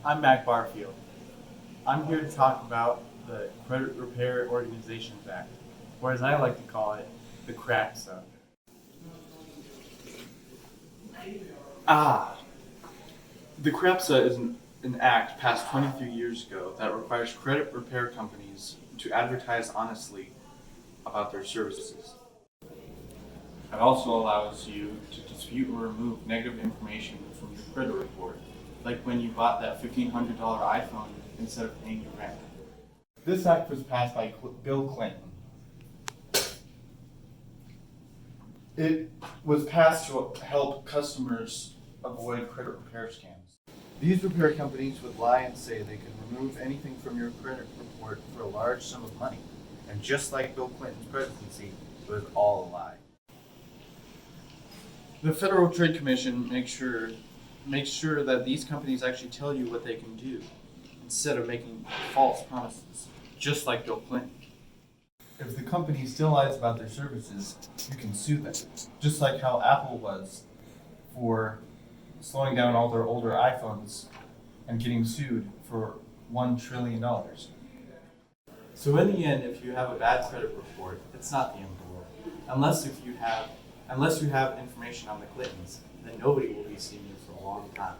I'm Mac Barfield. I'm here to talk about the Credit Repair Organizations Act, or as I like to call it, the CRAPSA. The CRAPSA is an act passed 23 years ago that requires credit repair companies to advertise honestly about their services. It also allows you to dispute or remove negative information from your credit report, like when you bought that $1,500 iPhone instead of paying your rent. This act was passed by Bill Clinton. It was passed to help customers avoid credit repair scams. These repair companies would lie and say they could remove anything from your credit report for a large sum of money. And just like Bill Clinton's presidency, it was all a lie. The Federal Trade Commission makes sure that these companies actually tell you what they can do instead of making false promises, just like Bill Clinton. If the company still lies about their services, you can sue them, just like how Apple was for slowing down all their older iPhones and getting sued for $1 trillion. So in the end, if you have a bad credit report, it's not the end of the world. Unless you have information on the Clintons, then nobody will be suing you for a long time.